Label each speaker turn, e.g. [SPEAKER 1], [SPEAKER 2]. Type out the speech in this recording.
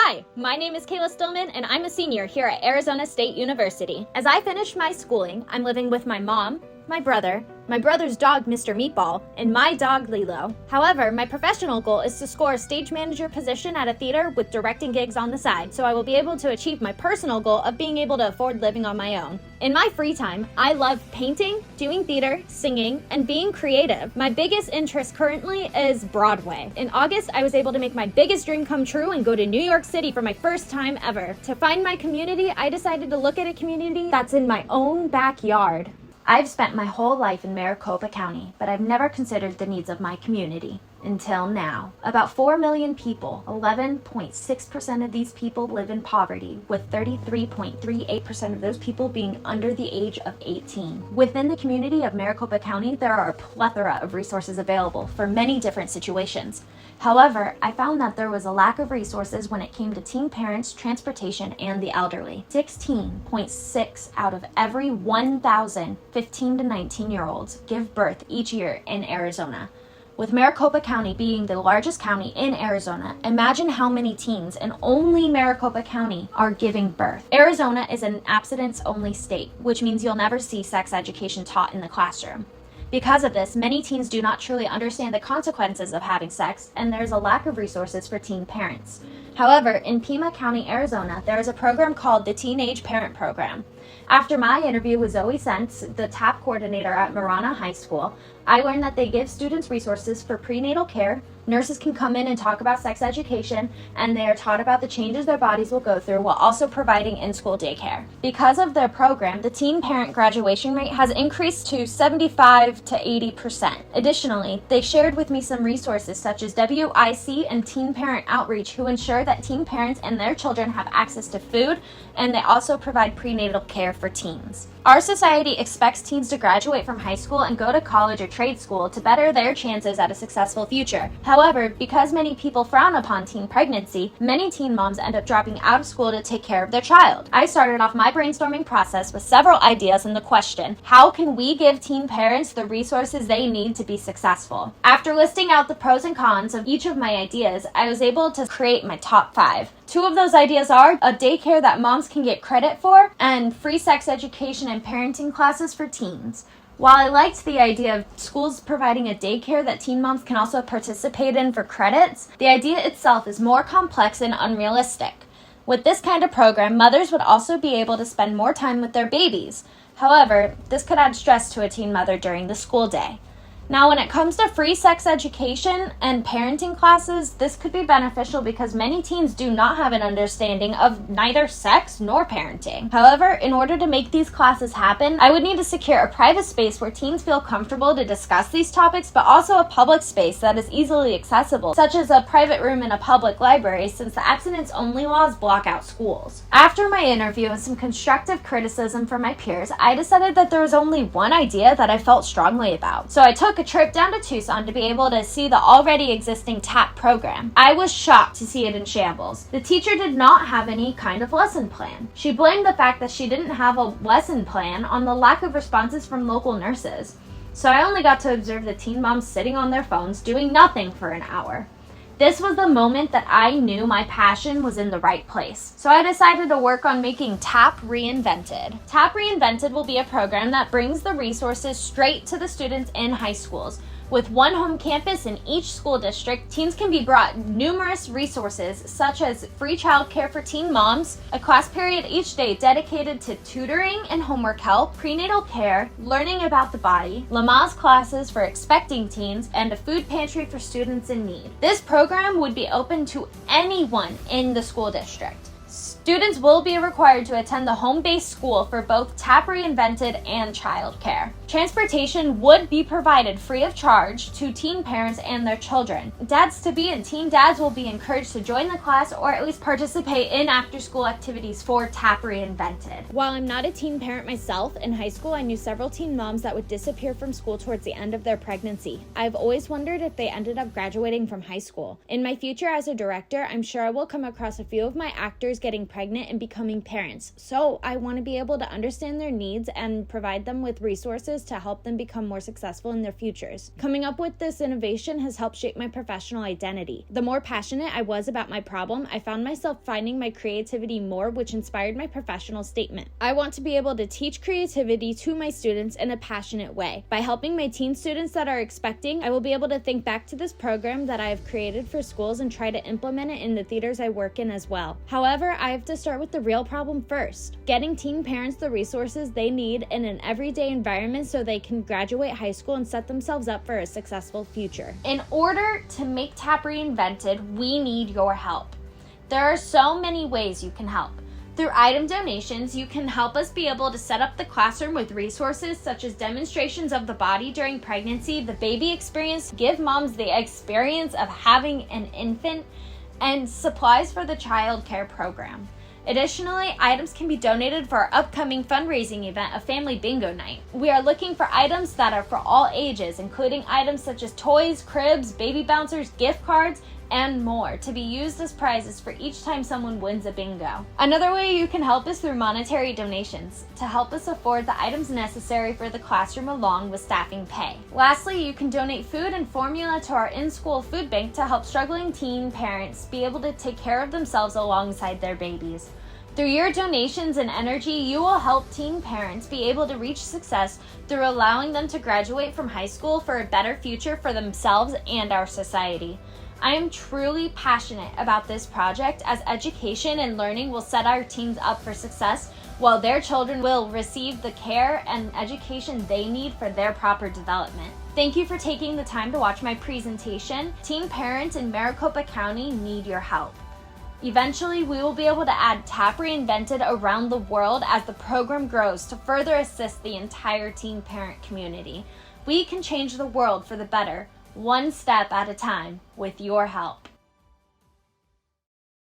[SPEAKER 1] Hi, my name is Kayla Stillman, and I'm a senior here at Arizona State University. As I finish my schooling, I'm living with my mom, my brother's dog, Mr. Meatball, and my dog, Lilo. However, my professional goal is to score a stage manager position at a theater with directing gigs on the side, so I will be able to achieve my personal goal of being able to afford living on my own. In my free time, I love painting, doing theater, singing, and being creative. My biggest interest currently is Broadway. In August, I was able to make my biggest dream come true and go to New York City for my first time ever. To find my community, I decided to look at a community that's in my own backyard. I've spent my whole life in Maricopa County, but I've never considered the needs of my community. Until now. About 4 million people, 11.6% of these people live in poverty, with 33.38% of those people being under the age of 18. Within the community of Maricopa County, there are a plethora of resources available for many different situations. However, I found that there was a lack of resources when it came to teen parents, transportation, and the elderly. 16.6 out of every 1,000 15 to 19-year-olds give birth each year in Arizona. With Maricopa County being the largest county in Arizona, imagine how many teens in only Maricopa County are giving birth. Arizona is an abstinence-only state, which means you'll never see sex education taught in the classroom. Because of this, many teens do not truly understand the consequences of having sex, and there's a lack of resources for teen parents. However, in Pima County, Arizona, there is a program called the Teenage Parent Program. After my interview with Zoe Sentz, the TAP coordinator at Marana High School, I learned that they give students resources for prenatal care, nurses can come in and talk about sex education, and they are taught about the changes their bodies will go through while also providing in-school daycare. Because of their program, the teen parent graduation rate has increased to 75 to 80%. Additionally, they shared with me some resources such as WIC and Teen Parent Outreach, who ensure that teen parents and their children have access to food, and they also provide prenatal care for teens. Our society expects teens to graduate from high school and go to college or trade school to better their chances at a successful future. However, because many people frown upon teen pregnancy, many teen moms end up dropping out of school to take care of their child. I started off my brainstorming process with several ideas and the question, how can we give teen parents the resources they need to be successful? After listing out the pros and cons of each of my ideas, I was able to create my top 5. 2 of those ideas are a daycare that moms can get credit for and free sex education and parenting classes for teens. While I liked the idea of schools providing a daycare that teen moms can also participate in for credits, the idea itself is more complex and unrealistic. With this kind of program, mothers would also be able to spend more time with their babies. However, this could add stress to a teen mother during the school day. Now, when it comes to free sex education and parenting classes, this could be beneficial because many teens do not have an understanding of neither sex nor parenting. However, in order to make these classes happen, I would need to secure a private space where teens feel comfortable to discuss these topics, but also a public space that is easily accessible, such as a private room in a public library, since the abstinence-only laws block out schools. After my interview and some constructive criticism from my peers, I decided that there was only one idea that I felt strongly about. So I took a trip down to Tucson to be able to see the already existing TAP program. I was shocked to see it in shambles. The teacher did not have any kind of lesson plan. She blamed the fact that she didn't have a lesson plan on the lack of responses from local nurses. So I only got to observe the teen moms sitting on their phones doing nothing for an hour. This was the moment that I knew my passion was in the right place. So I decided to work on making TAP Reinvented. TAP Reinvented will be a program that brings the resources straight to the students in high schools. With one home campus in each school district, teens can be brought numerous resources such as free childcare for teen moms, a class period each day dedicated to tutoring and homework help, prenatal care, learning about the body, Lamaze classes for expecting teens, and a food pantry for students in need. This program would be open to anyone in the school district. Students will be required to attend the home-based school for both TAP Reinvented and childcare. Transportation would be provided free of charge to teen parents and their children. Dads-to-be and teen dads will be encouraged to join the class or at least participate in after-school activities for TAP Reinvented. While I'm not a teen parent myself, in high school I knew several teen moms that would disappear from school towards the end of their pregnancy. I've always wondered if they ended up graduating from high school. In my future as a director, I'm sure I will come across a few of my actors getting pregnant and becoming parents. So I want to be able to understand their needs and provide them with resources resources to help them become more successful in their futures. Coming up with this innovation has helped shape my professional identity. The more passionate I was about my problem, I found myself finding my creativity more, which inspired my professional statement. I want to be able to teach creativity to my students in a passionate way. By helping my teen students that are expecting, I will be able to think back to this program that I have created for schools and try to implement it in the theaters I work in as well. However, I have to start with the real problem first, getting teen parents the resources they need in an everyday environment so they can graduate high school and set themselves up for a successful future. In order to make TAP Reinvented, we need your help. There are so many ways you can help. Through item donations, you can help us be able to set up the classroom with resources such as demonstrations of the body during pregnancy, the baby experience, give moms the experience of having an infant, and supplies for the child care program. Additionally, items can be donated for our upcoming fundraising event, a family bingo night. We are looking for items that are for all ages, including items such as toys, cribs, baby bouncers, gift cards, and more, to be used as prizes for each time someone wins a bingo. Another way you can help is through monetary donations to help us afford the items necessary for the classroom along with staffing pay. Lastly, you can donate food and formula to our in-school food bank to help struggling teen parents be able to take care of themselves alongside their babies. Through your donations and energy, you will help teen parents be able to reach success through allowing them to graduate from high school for a better future for themselves and our society. I am truly passionate about this project, as education and learning will set our teens up for success, while their children will receive the care and education they need for their proper development. Thank you for taking the time to watch my presentation. Teen parents in Maricopa County need your help. Eventually, we will be able to add TAP Reinvented around the world as the program grows to further assist the entire teen parent community. We can change the world for the better, one step at a time, with your help.